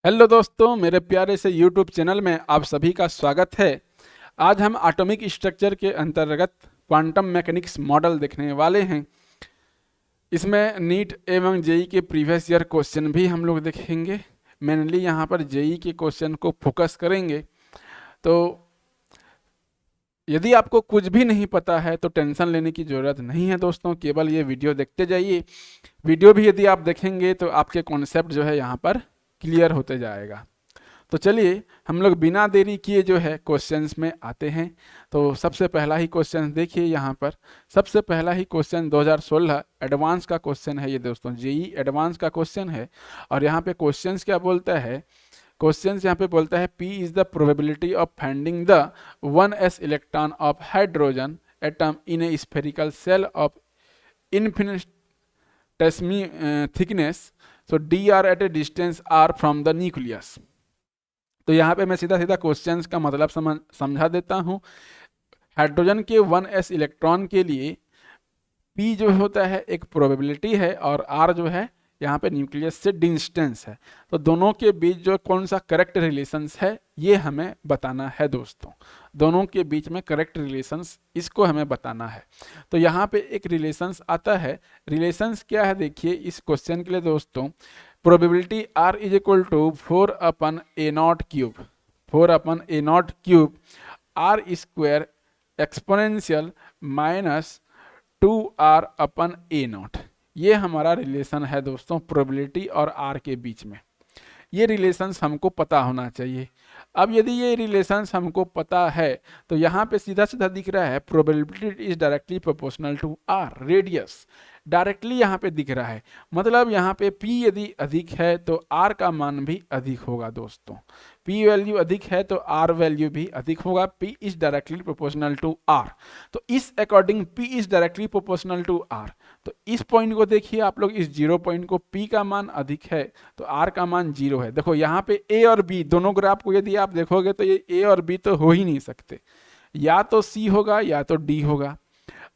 Hello दोस्तों, मेरे प्यारे से YouTube चैनल में आप सभी का स्वागत है। आज हम एटॉमिक स्ट्रक्चर के अंतर्गत क्वांटम मैकेनिक्स मॉडल देखने वाले हैं। इसमें नीट एवं जेई के प्रीवियस ईयर क्वेश्चन भी हम लोग देखेंगे। मेनली यहाँ पर जेई के क्वेश्चन को फोकस करेंगे। तो यदि आपको कुछ भी नहीं पता है तो टेंशन लेने की ज़रूरत नहीं है दोस्तों, केवल ये वीडियो देखते जाइए। वीडियो भी यदि आप देखेंगे तो आपके कॉन्सेप्ट जो है यहाँ पर क्लियर होते जाएगा। तो चलिए हम लोग बिना देरी किए जो है क्वेश्चंस में आते हैं। तो सबसे पहला ही क्वेश्चन देखिए यहाँ पर। सबसे पहला ही क्वेश्चन 2016 एडवांस का क्वेश्चन है ये दोस्तों, जेई एडवांस का क्वेश्चन है। और यहाँ पे क्वेश्चंस क्या बोलता है, क्वेश्चंस यहाँ पे बोलता है P is the probability of finding the 1s electron of hydrogen atom in a spherical shell of infinitesimal thickness, so D R at a distance R from the nucleus. तो यहाँ पे मैं सीधा सीधा क्वेश्चंस का मतलब समझा देता हूँ। हाइड्रोजन के 1s इलेक्ट्रॉन के लिए P जो होता है एक प्रोबेबिलिटी है और R जो है यहाँ पे न्यूक्लियस से डिस्टेंस है। तो दोनों के बीच जो कौन सा करेक्ट रिलेशंस है ये हमें बताना है दोस्तों। दोनों के बीच में करेक्ट रिलेशंस इसको हमें बताना है। तो यहाँ पे एक रिलेशंस आता है। रिलेशंस क्या है देखिए इस क्वेश्चन के लिए दोस्तों। Probability R is equal to 4/A0 cube, 4/A0 cube R square exponential minus 2R/A0। ये हमारा रिलेशन है दोस्तों प्रोबेबिलिटी और R के बीच में। ये रिलेशंस हमको पता होना चाहिए। अब यदि ये रिलेशंस हमको पता है तो यहाँ पे सीधा सीधा दिख रहा है probability is directly proportional to R radius. Directly यहाँ पे दिख रहा है, मतलब यहाँ पे P यदि अधिक है तो R का मान भी अधिक होगा दोस्तों। P वैल्यू अधिक है तो R वैल्यू भी अधिक होगा। P is directly proportional to R। तो इस according P is directly proportional to R। तो इस पॉइंट को देखिए आप लोग, इस 0 पॉइंट को, P का मान अधिक है तो R का मान 0 है। देखो यहाँ पे A और B दोनों ग्राफ को यदि आप देखोगे तो ये A और B तो हो ही नहीं सकते, या तो C होगा या तो D होगा।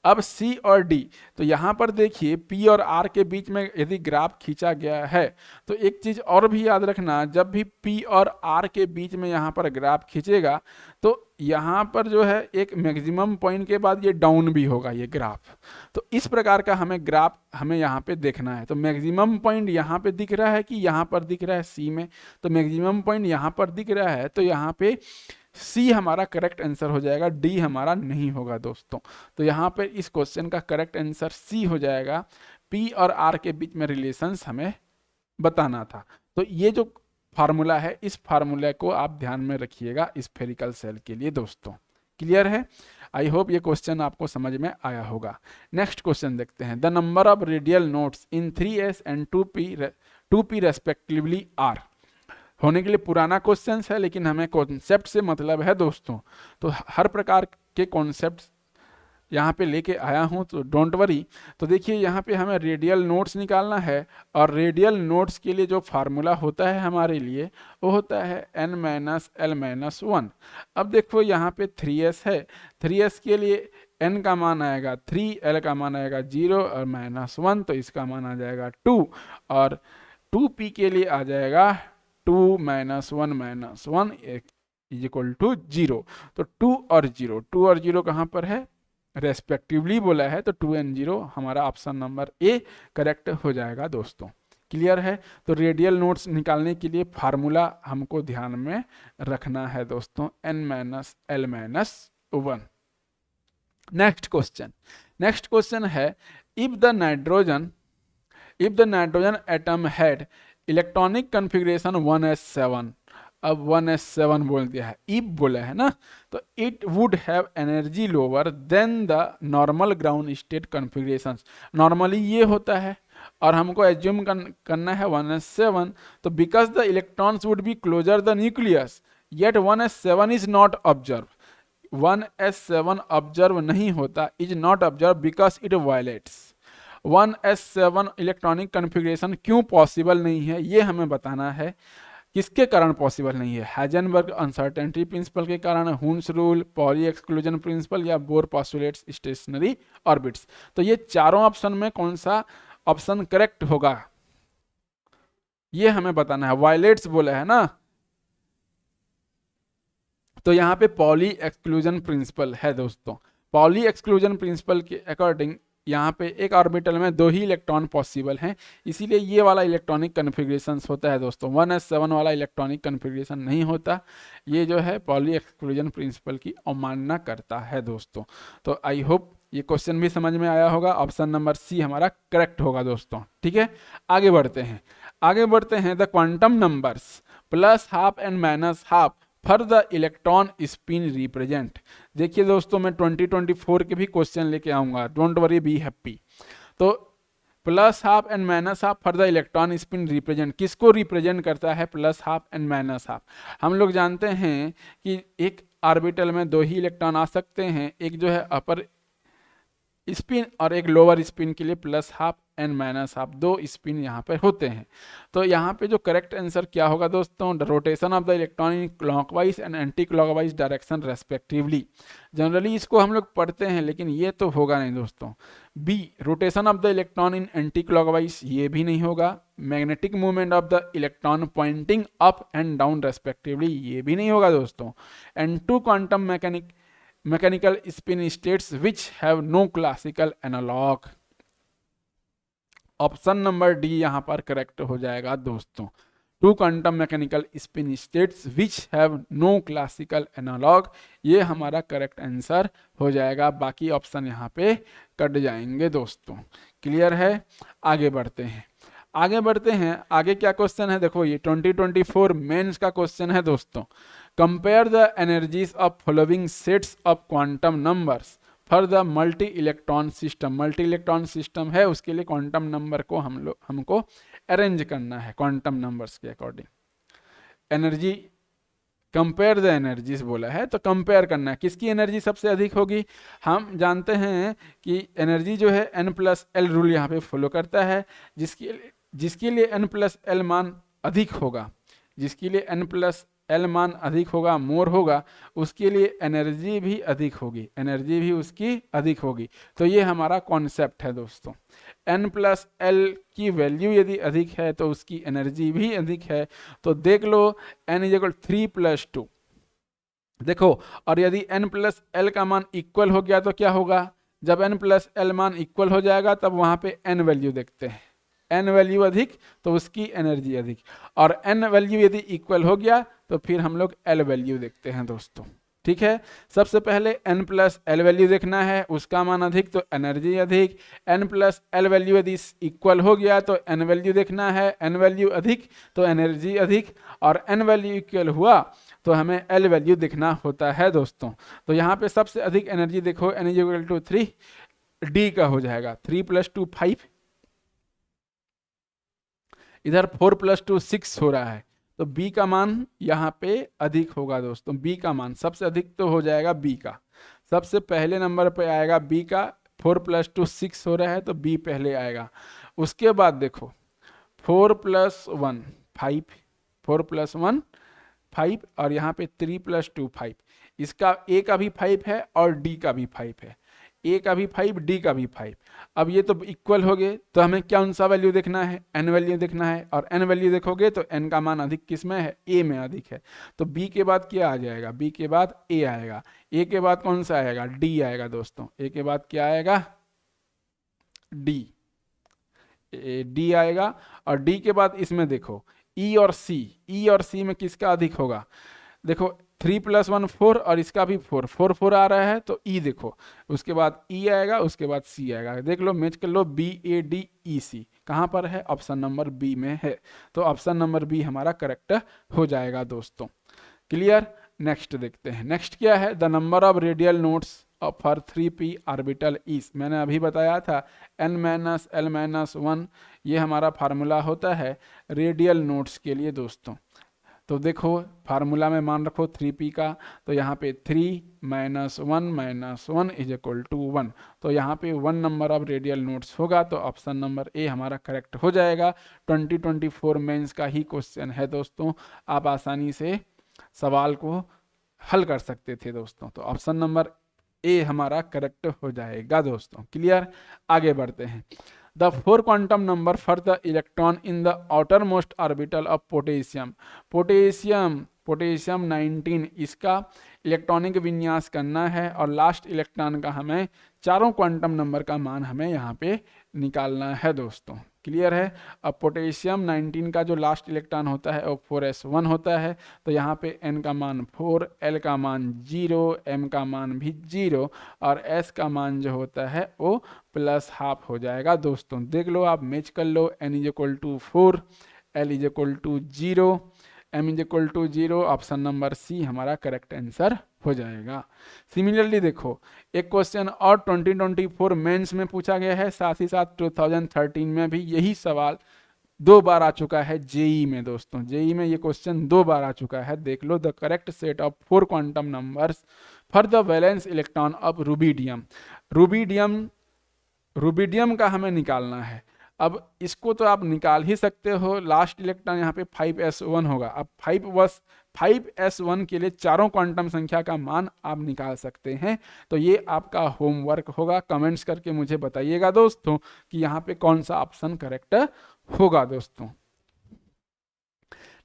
अब C और D, तो यहाँ पर देखिए P और R के बीच में यदि ग्राफ खींचा गया है तो एक चीज और भी याद रखना, जब भी P और R के बीच में यहाँ पर ग्राफ खींचेगा तो यहाँ पर जो है एक मैक्सिमम पॉइंट के बाद ये डाउन भी होगा ये ग्राफ। तो इस प्रकार का हमें ग्राफ हमें यहाँ पे देखना है। तो मैक्सिमम पॉइंट यहाँ पे दिख रहा है कि यहाँ पर दिख रहा है C में, तो मैक्सिमम पॉइंट यहाँ पर दिख रहा है तो यहाँ पे C हमारा करेक्ट आंसर हो जाएगा, D हमारा नहीं होगा दोस्तों। तो यहाँ पर इस क्वेश्चन का करेक्ट आंसर C हो जाएगा। P और R के बीच में रिलेशंस हमें बताना था। तो ये जो फार्मूला है इस फार्मूले को आप ध्यान में रखिएगा स्फेरिकल सेल के लिए दोस्तों। क्लियर है? आई होप ये क्वेश्चन आपको समझ में आया होगा। नेक्स्ट क्वेश्चन देखते हैं। The number of radial nodes in 3s and 2p respectively are. होने के लिए पुराना क्वेश्चन है लेकिन हमें कॉन्सेप्ट से मतलब है दोस्तों। तो हर प्रकार के कॉन्सेप्ट यहाँ पे लेके आया हूँ, तो डोंट वरी। तो देखिए यहाँ पे हमें रेडियल नोड्स निकालना है और रेडियल नोड्स के लिए जो फार्मूला होता है हमारे लिए वो होता है n-l-1। अब देखो यहाँ पे 3s है, 3s के लिए n का मान आएगा 3, l का मान आएगा 0 और -1, तो इसका मान आ जाएगा 2। और 2p के लिए आ जाएगा 2 - 1 - 1 इज इक्वल टू 0। तो 2 और 0 कहाँ पर है, रेस्पेक्टिवली बोला है, तो 2 and 0 हमारा ऑप्शन नंबर ए करेक्ट हो जाएगा दोस्तों। क्लियर है? तो रेडियल नोड्स निकालने के लिए फार्मूला हमको ध्यान में रखना है दोस्तों, n-l-1। नेक्स्ट क्वेश्चन है, if the nitrogen atom had electronic configuration 1s7, अब 1s7 बोल दिया है, इफ बोला है ना, तो it would have energy lower than the normal ground state configuration. Normally ये होता है और हमको एज्यूम करना है 1s7, तो because the electrons would be closer the nucleus yet 1s7 is not observe. 1s7 observe नहीं होता, is not observe because it violets 1s7 electronic configuration. क्यों पॉसिबल नहीं है ये हमें बताना है। किसके कारण पॉसिबल नहीं है? हाइजेनबर्ग अनसर्टेनिटी प्रिंसिपल के कारण, Hund's rule, poly exclusion principle या बोर पोस्टुलेट्स स्टेशनरी ऑर्बिट्स। तो ये चारों ऑप्शन में कौन सा ऑप्शन करेक्ट होगा? ये हमें बताना है। वायलेट्स बोला है ना, तो यहाँ पे पॉली एक्सक्लूजन प्रिंसिपल है दोस्तों। पॉली एक्सक्लूजन प्रिंसिपल के अकॉर्डिंग यहाँ पे एक ऑर्बिटल में 2 ही इलेक्ट्रॉन पॉसिबल हैं, इसीलिए ये वाला इलेक्ट्रॉनिक कन्फिग्रेशन होता है दोस्तों। 1s7 वाला इलेक्ट्रॉनिक कन्फिग्रेशन नहीं होता। ये जो है पॉली एक्सक्लूजन प्रिंसिपल की अवमानना करता है दोस्तों। तो आई होप ये क्वेश्चन भी समझ में आया होगा। ऑप्शन नंबर सी हमारा करेक्ट होगा दोस्तों। ठीक है, आगे बढ़ते हैं। आगे बढ़ते हैं, the quantum numbers plus half and minus half for the electron spin represent. देखिए दोस्तों, मैं 2024 के भी क्वेश्चन लेके आऊंगा, डोंट वरी, बी हैप्पी। तो plus half and minus half for the electron spin represent, किसको रिप्रेजेंट करता है plus half and minus half? हम लोग जानते हैं कि एक ऑर्बिटल में 2 ही इलेक्ट्रॉन आ सकते हैं, एक जो है अपर स्पिन और एक लोअर स्पिन के लिए plus half and minus half 2 spin यहाँ पर होते हैं। तो यहाँ पे जो करेक्ट आंसर क्या होगा दोस्तों, the rotation of the electron in clockwise and anti clockwise direction respectively. Generally इसको हम लोग पढ़ते हैं, लेकिन ये तो होगा नहीं दोस्तों। B, rotation of the electron in anticlockwise, ये भी नहीं होगा। Magnetic movement of the electron pointing up and down respectively, ये भी नहीं होगा दोस्तों। And 2 quantum mechanical spin states which have no classical analogue. Option number D यहां पर करेक्ट हो जाएगा दोस्तों। 2 quantum mechanical spin states which have no classical analogue, ये हमारा करेक्ट आंसर हो जाएगा। बाकी ऑप्शन यहां पे कट जाएंगे दोस्तों। क्लियर है, आगे बढ़ते हैं। आगे बढ़ते हैं, आगे क्या क्वेश्चन है देखो, ये 2024 मेंस का क्वेश्चन है दोस्तों। Compare the energies of following sets of quantum numbers for the multi electron system. Multi electron system है, उसके लिए क्वांटम नंबर को हमको अरेंज करना है क्वांटम नंबर्स के according. Energy, compare the energies बोला है, तो कंपेयर करना है किसकी एनर्जी सबसे अधिक होगी। हम जानते हैं कि एनर्जी जो है n+l रूल यहाँ पे फॉलो करता है, जिसके लिए n+l मान अधिक होगा, जिसके लिए n+l मान अधिक होगा, मोर होगा, उसके लिए एनर्जी भी अधिक होगी, एनर्जी भी उसकी अधिक होगी। तो ये हमारा कॉन्सेप्ट है दोस्तों। n+l की वैल्यू यदि अधिक है तो उसकी एनर्जी भी अधिक है। तो देख लो n = 3+2, देखो, और यदि n+l का मान इक्वल हो गया तो क्या होगा, जब n+l मान इक्वल हो जाएगा तब वहां पे n वैल्यू देखते हैं, n वैल्यू अधिक तो उसकी एनर्जी अधिक, और n वैल्यू यदि इक्वल हो गया तो फिर हम लोग l वैल्यू देखते हैं दोस्तों। ठीक है, सबसे पहले n+l वैल्यू देखना है, उसका मान अधिक तो एनर्जी अधिक, n+l वैल्यू यदि इक्वल हो गया तो n वैल्यू देखना है, n वैल्यू अधिक तो एनर्जी अधिक, और n वैल्यू इक्वल हुआ तो हमें l वैल्यू देखना होता है दोस्तों। तो यहाँ पे सबसे अधिक एनर्जी देखो, n = 3, डी का हो जाएगा 3 + 2 5, इधर 4 + 2 6 हो रहा है, तो बी का मान यहाँ पे अधिक होगा दोस्तों। बी का मान सबसे अधिक तो हो जाएगा बी का, सबसे पहले नंबर पे आएगा बी का। 4 + 2 6 हो रहा है तो बी पहले आएगा। उसके बाद देखो 4 + 1 5, 4 + 1 5, और यहाँ पे 3 + 2 5, इसका ए का भी 5 है और डी का भी 5 है, ए का भी 5, डी का भी 5। अब ये तो इक्वल हो गए, तो हमें कौन सा वैल्यू देखना है, n वैल्यू देखना है, और n वैल्यू देखोगे तो n का मान अधिक किस में है, a में अधिक है। तो b के बाद क्या आ जाएगा, b के बाद a आएगा, a के बाद कौन सा आएगा, d आएगा दोस्तों, a के बाद क्या आएगा, d, d आएगा, और d के बाद इसमें देखो e और c में किसका अधिक होगा, देखो 3 + 1 4, और इसका भी 4 4 4 आ रहा है तो ई देखो, उसके बाद ई आएगा, उसके बाद सी आएगा। देख लो, मैच कर लो, BADEC कहाँ पर है, ऑप्शन नंबर बी में है। तो ऑप्शन नंबर बी हमारा करेक्ट हो जाएगा दोस्तों। क्लियर, नेक्स्ट देखते हैं। नेक्स्ट क्या है, the number of radial nodes for 3p orbital is, मैंने अभी बताया था n-l-1, ये हमारा फार्मूला होता है रेडियल नोड्स के लिए दोस्तों। तो देखो फार्मूला में मान रखो 3p का, तो यहाँ पे 3 - 1 - 1 = 1, तो यहाँ पे 1 नंबर ऑफ रेडियल नोड्स होगा। तो ऑप्शन नंबर ए हमारा करेक्ट हो जाएगा। 2024 मेंस का ही क्वेश्चन है दोस्तों, आप आसानी से सवाल को हल कर सकते थे दोस्तों। तो ऑप्शन नंबर ए हमारा करेक्ट हो जाएगा दोस्तों। क्लियर, आगे बढ़ते हैं। The 4 quantum number for the electron in the outer most orbital of potassium. Potassium 19 इसका इलेक्ट्रॉनिक विन्यास करना है और लास्ट इलेक्ट्रॉन का हमें चारों क्वांटम नंबर का मान हमें यहाँ पे निकालना है दोस्तों। क्लियर है। अब पोटेशियम 19 का जो लास्ट इलेक्ट्रॉन होता है वो 4s1 होता है, तो यहाँ पे n का मान 4, l का मान 0, m का मान भी 0 और s का मान जो होता है वो +½ हो जाएगा दोस्तों। देख लो आप, मैच कर लो। n = 4, l = 0, m = 0, option number C हमारा करेक्ट आंसर हो जाएगा। सिमिलरली देखो एक क्वेश्चन और 2024 मेंस में पूछा गया है, साथ ही साथ 2013 में भी यही सवाल 2 बार आ चुका है जेई में दोस्तों। जेई में ये क्वेश्चन 2 बार आ चुका है। देख लो, the correct set of 4 quantum numbers for the valence electron of rubidium. Rubidium का हमें निकालना है। अब इसको तो आप निकाल ही सकते हो, लास्ट इलेक्ट्रॉन यहाँ पे 5s1 होगा। अब 5s1 के लिए चारों क्वांटम संख्या का मान आप निकाल सकते हैं। तो ये आपका होमवर्क होगा। कमेंट्स करके मुझे बताइएगा दोस्तों कि यहाँ पे कौन सा ऑप्शन करेक्ट होगा दोस्तों।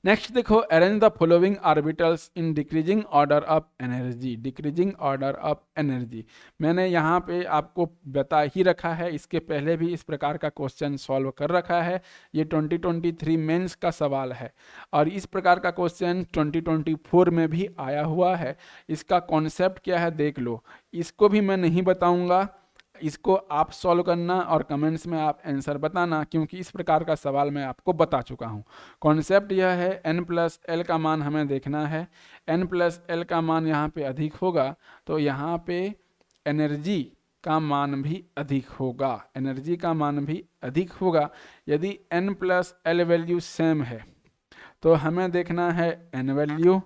नेक्स्ट देखो, arrange the following orbitals in decreasing order of energy. Decreasing order of energy मैंने यहाँ पे आपको बता ही रखा है, इसके पहले भी इस प्रकार का क्वेश्चन सॉल्व कर रखा है। ये 2023 मेंस का सवाल है और इस प्रकार का क्वेश्चन 2024 में भी आया हुआ है। इसका कॉन्सेप्ट क्या है देख लो, इसको भी मैं नहीं बताऊंगा, इसको आप सॉल्व करना और कमेंट्स में आप आंसर बताना, क्योंकि इस प्रकार का सवाल मैं आपको बता चुका हूँ। कॉन्सेप्ट यह है, n+l का मान हमें देखना है। n+l का मान यहाँ पे अधिक होगा तो यहाँ पे एनर्जी का मान भी अधिक होगा। एनर्जी का मान भी अधिक होगा। यदि n+l वैल्यू सेम है तो हमें देखना है n वैल्यू,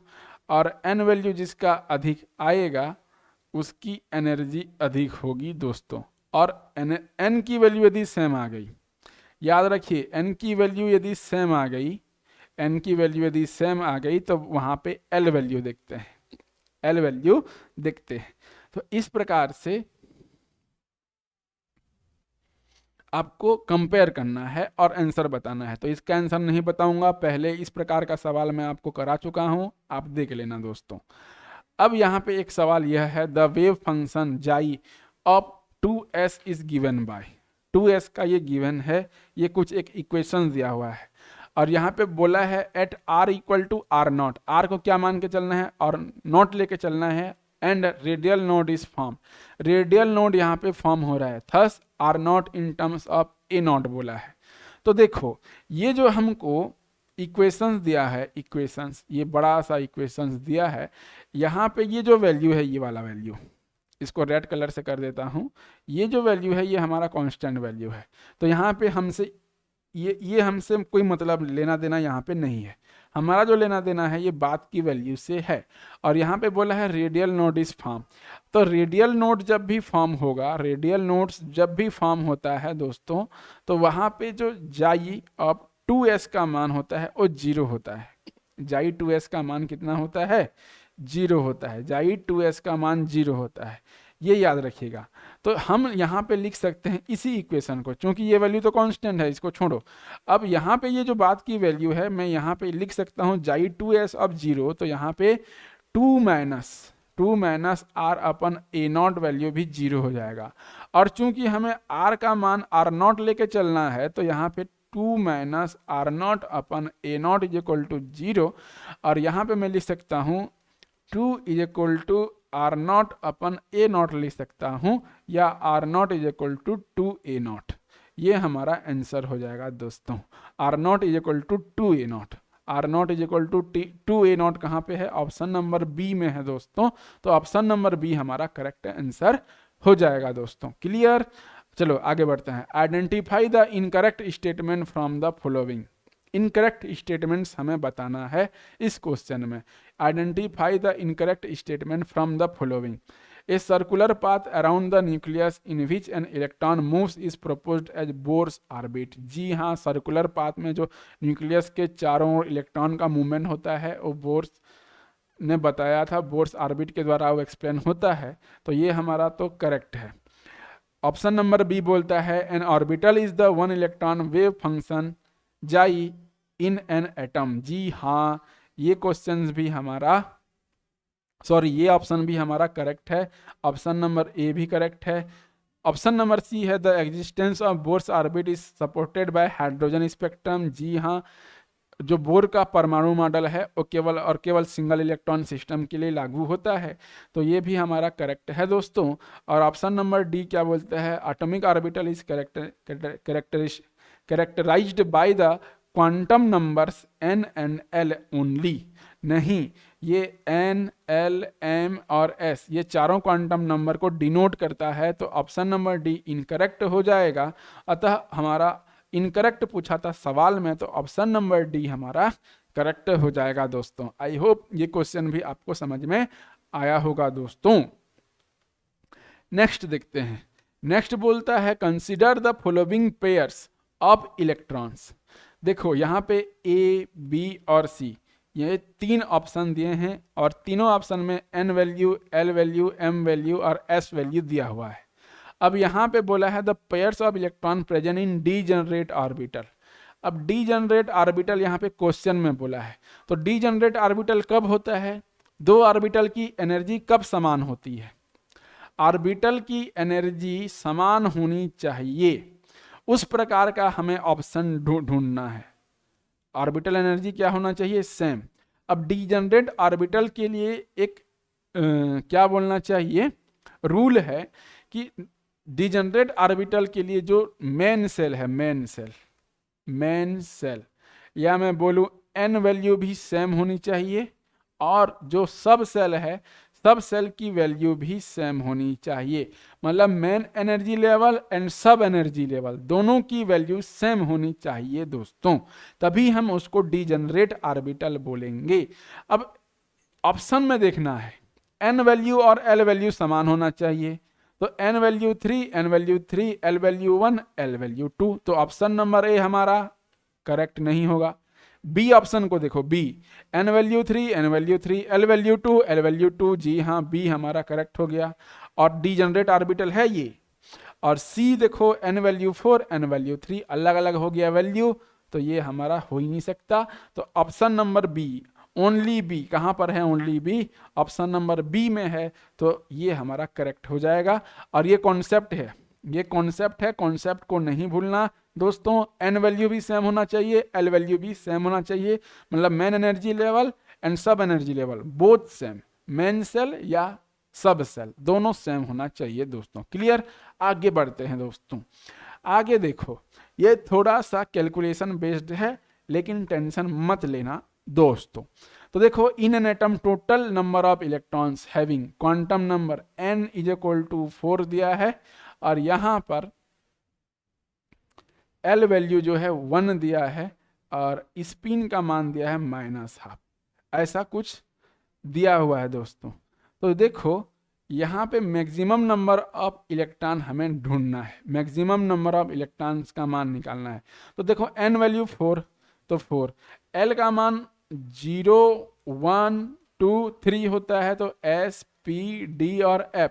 और n वैल्यू जिसका अधिक आएगा उसकी एनर्जी अधिक होगी दोस्तों। और n की वैल्यू यदि सेम आ गई, याद रखिए n की वैल्यू यदि सेम आ गई, n की वैल्यू यदि सेम आ गई तो वहाँ पे l वैल्यू देखते हैं, l वैल्यू देखते हैं। तो इस प्रकार से आपको कंपेयर करना है और आंसर बताना है। तो इसका आंसर नहीं बताऊंगा, पहले इस प्रकार का सवाल मैं आपको करा चुका हूँ, आप देख लेना दोस्तों। अब यहाँ पे एक सवाल यह है, द वेव फंक्शन जाई of 2s is given by. 2s का ये गिवन है, ये कुछ एक इक्वेशन दिया हुआ है और यहाँ पे बोला है एट r = r0। r को क्या मान के चलना है और नॉट लेके चलना है, and radial node is form. Radial node यहाँ पे फॉर्म हो रहा है, thus r0 in terms of a0 बोला है। तो देखो ये जो हमको इक्वेशंस दिया है, इक्वेशंस, ये बड़ा सा इक्वेशंस दिया है। यहाँ पे ये जो वैल्यू है, ये वाला वैल्यू, इसको रेड कलर से कर देता हूँ। ये जो वैल्यू है ये हमारा कांस्टेंट वैल्यू है। तो यहाँ पे हमसे ये हमसे कोई मतलब लेना देना यहाँ पे नहीं है। हमारा जो लेना देना है ये बात की वैल्यू से है। और यहाँ पे बोला है रेडियल नोड इज फॉर्म। तो रेडियल नोड जब भी फॉर्म होगा, रेडियल नोड्स जब भी फॉर्म होता है दोस्तों, तो वहाँ पे जो जाई ऑफ 2s का मान होता है वो 0 होता है। जाई 2s का मान कितना होता है? 0 होता है। जाई 2s का मान 0 होता है, ये याद रखिएगा। तो हम यहाँ पे लिख सकते हैं इसी इक्वेशन को, क्योंकि ये वैल्यू तो कांस्टेंट है, इसको छोड़ो। अब यहाँ पे ये जो बात की वैल्यू है, मैं यहाँ पे लिख सकता हूँ जाई 2s ऑफ 0, तो यहाँ पे 2 माइनस r अपन a0 वैल्यू भी 0 हो जाएगा। और चूंकि हमें r का मान r0 लेके चलना है, तो यहाँ पे 2 माइनस r0 अपन a0 = 0, और यहाँ पे मैं लिख सकता हूँ 2 = r0 अपन a0 लिख सकता हूँ, या r0 = 2a0। ये हमारा आंसर हो जाएगा दोस्तों। r0 = 2a0। r0 = 2a0 कहाँ पे है? ऑप्शन नंबर बी में है दोस्तों। तो ऑप्शन नंबर बी हमारा करेक्ट आंसर हो जाएगा दोस्तों। क्लियर? चलो आगे बढ़ते हैं। Identify the incorrect statement from the following. Incorrect statements हमें बताना है इस क्वेश्चन में। Identify the incorrect statement from the following. A circular path around the nucleus in which an electron moves is proposed as Bohr's orbit. जी हाँ, circular path में जो nucleus के चारों ओर इलेक्ट्रॉन का मूवमेंट होता है वो बोर्स ने बताया था, बोर्स ऑर्बिट के द्वारा वो एक्सप्लेन होता है। तो ये हमारा तो करेक्ट है। ऑप्शन नंबर बी बोलता है N orbital is the one electron wave function जाई इन एन एटम। जी हाँ, ये क्वेश्चन भी हमारा ये ऑप्शन भी हमारा करेक्ट है। ऑप्शन नंबर ए भी करेक्ट है। ऑप्शन नंबर सी है the existence of Bohr's orbit is supported by hydrogen spectrum. जी हाँ, जो बोर का परमाणु मॉडल है वो केवल सिंगल इलेक्ट्रॉन सिस्टम के लिए लागू होता है, तो ये भी हमारा करेक्ट है दोस्तों। और ऑप्शन नंबर डी क्या बोलता है, atomic orbital is characterised by the quantum numbers n and l only. नहीं, ये n, l, m और s ये चारों क्वांटम नंबर को डिनोट करता है, तो ऑप्शन नंबर डी इनकरेक्ट हो जाएगा। अतः हमारा इनकरेक्ट पूछा था सवाल में, तो ऑप्शन नंबर डी हमारा करेक्ट हो जाएगा दोस्तों। आई होप ये क्वेश्चन भी आपको समझ में आया होगा दोस्तों। नेक्स्ट देखते हैं। नेक्स्ट बोलता है consider the following pairs of electrons. देखो यहाँ पे ए, बी और सी ये तीन ऑप्शन दिए हैं और तीनों ऑप्शन में n value, l value, m value और s वैल्यू दिया हुआ है। अब यहाँ पे बोला है the pairs of electron present in degenerate orbital. अब डीजेनरेट ऑर्बिटल यहाँ पे क्वेश्चन में बोला है, तो डीजेनरेट ऑर्बिटल कब होता है, दो ऑर्बिटल की एनर्जी कब समान होती है। ऑर्बिटल की एनर्जी समान होनी चाहिए, उस प्रकार का हमें ऑप्शन ढूंढना है। ऑर्बिटल एनर्जी क्या होना चाहिए, सेम। अब डीजेनरेट ऑर्बिटल के लिए एक क्या बोलना चाहिए, रूल है कि डीजेनरेट ऑर्बिटल के लिए जो मेन सेल है, मेन सेल या मैं बोलूं n वैल्यू भी सेम होनी चाहिए, और जो सब सेल है सब सेल की वैल्यू भी सेम होनी चाहिए। मतलब main energy level and sub energy level दोनों की वैल्यू सेम होनी चाहिए दोस्तों, तभी हम उसको डीजेनरेट ऑर्बिटल बोलेंगे। अब ऑप्शन में देखना है n वैल्यू और l वैल्यू समान होना चाहिए, तो n value 3, n value 3, l value 1, l value 2, तो ऑप्शन नंबर ए हमारा करेक्ट नहीं होगा। बी ऑप्शन को देखो, B n value 3, n value 3, l value 2, l value 2, जी हाँ बी हमारा करेक्ट हो गया और डीजेनरेट ऑर्बिटल है ये। और सी देखो n वैल्यू 4, n वैल्यू 3, अलग अलग हो गया वैल्यू, तो ये हमारा हो ही नहीं सकता। तो option number B, only B, कहाँ पर है only B, option number B में है, तो ये हमारा करेक्ट हो जाएगा। और ये कॉन्सेप्ट है, ये कॉन्सेप्ट है, कॉन्सेप्ट को नहीं भूलना दोस्तों। n वैल्यू भी सेम होना चाहिए, l वैल्यू भी सेम होना चाहिए, मतलब main energy level and sub energy level both same, main shell या सब सेल दोनों सेम होना चाहिए दोस्तों। क्लियर, आगे बढ़ते हैं दोस्तों। आगे देखो, ये थोड़ा सा कैलकुलेशन बेस्ड है लेकिन टेंशन मत लेना दोस्तों। तो देखो, in an atom total number of electrons having quantum number n is equal to 4 दिया है, और यहां पर l वैल्यू जो है 1 दिया है और स्पिन का मान दिया है -12, ऐसा कुछ दिया हुआ है दोस्तों। तो देखो यहाँ पे मैक्सिमम नंबर ऑफ इलेक्ट्रॉन हमें ढूंढना है, मैक्सिमम नंबर ऑफ इलेक्ट्रॉन्स का मान निकालना है। तो देखो n वैल्यू 4, तो 4, l का मान 0, 1, 2, 3 होता है, तो s, p, d और f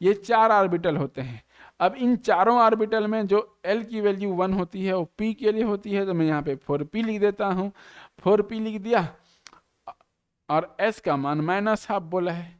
ये 4 ऑर्बिटल होते हैं। अब इन चारों ऑर्बिटल में जो l की वैल्यू 1 होती है वो p के लिए होती है, तो मैं यहाँ पे 4p लिख देता हूँ, 4p लिख दिया, और s का मान -12 बोला है।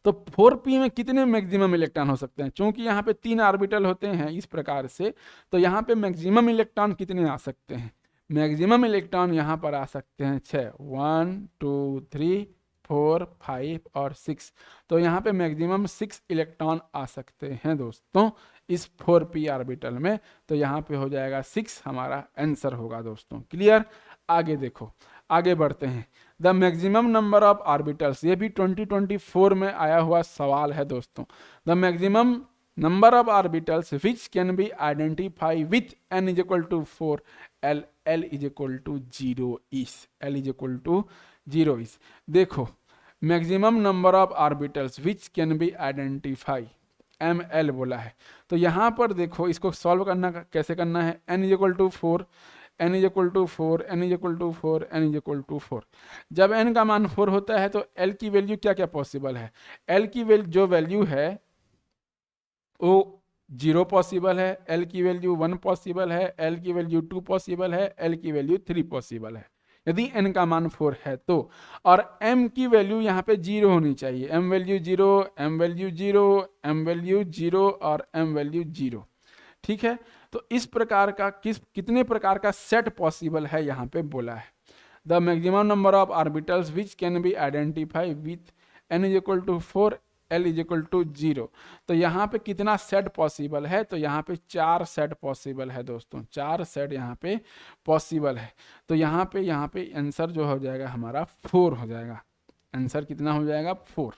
तो 4p में कितने मैक्सिमम इलेक्ट्रॉन हो सकते हैं, क्योंकि यहाँ पे 3 ऑर्बिटल होते हैं इस प्रकार से, तो यहाँ पे मैक्सिमम इलेक्ट्रॉन कितने आ सकते हैं, मैक्सिमम इलेक्ट्रॉन यहाँ पर आ सकते हैं 6, 1, 2, 3, 4, 5 और 6, तो यहाँ पे मैक्सिमम 6 इलेक्ट्रॉन आ सकते हैं दोस्तों इस 4p ऑर्बिटल में, तो यहाँ पे हो जाएगा 6 हमारा आंसर होगा दोस्तों। क्लियर, आगे देखो, आगे बढ़ते हैं। The maximum number of orbitals, ये भी 2024 में आया हुआ सवाल है दोस्तों। The maximum number of orbitals which can be identify with n is equal to 4, l is equal to 0 is, l is equal to 0 is. देखो, maximum number of orbitals which can be identify, ml बोला है, तो यहाँ पर देखो इसको solve करना कैसे करना है, n is equal to 4, n is equal to 4, n is equal to 4, n is equal to 4। जब n का मान 4 होता है तो l की वैल्यू क्या क्या पॉसिबल है, l की जो वैल्यू है ओ 0 पॉसिबल है, एल की वैल्यू 1 पॉसिबल है, एल की वैल्यू 2 पॉसिबल है, एल की वैल्यू 3 पॉसिबल है यदि n का मान 4 है तो। और m की वैल्यू यहाँ पे 0 होनी चाहिए, m value 0, m value 0, m value 0 और m वैल्यू 0। ठीक है, तो इस प्रकार का कितने प्रकार का सेट पॉसिबल है यहाँ पे बोला है। The maximum number of orbitals which can be identify with n is equal to 4, l is equal to 0। तो यहाँ पे कितना सेट पॉसिबल है, तो यहाँ पे 4 सेट पॉसिबल है दोस्तों, 4 सेट यहाँ पे पॉसिबल है। तो यहाँ पे आंसर जो हो जाएगा हमारा 4 हो जाएगा। आंसर कितना हो जाएगा? 4।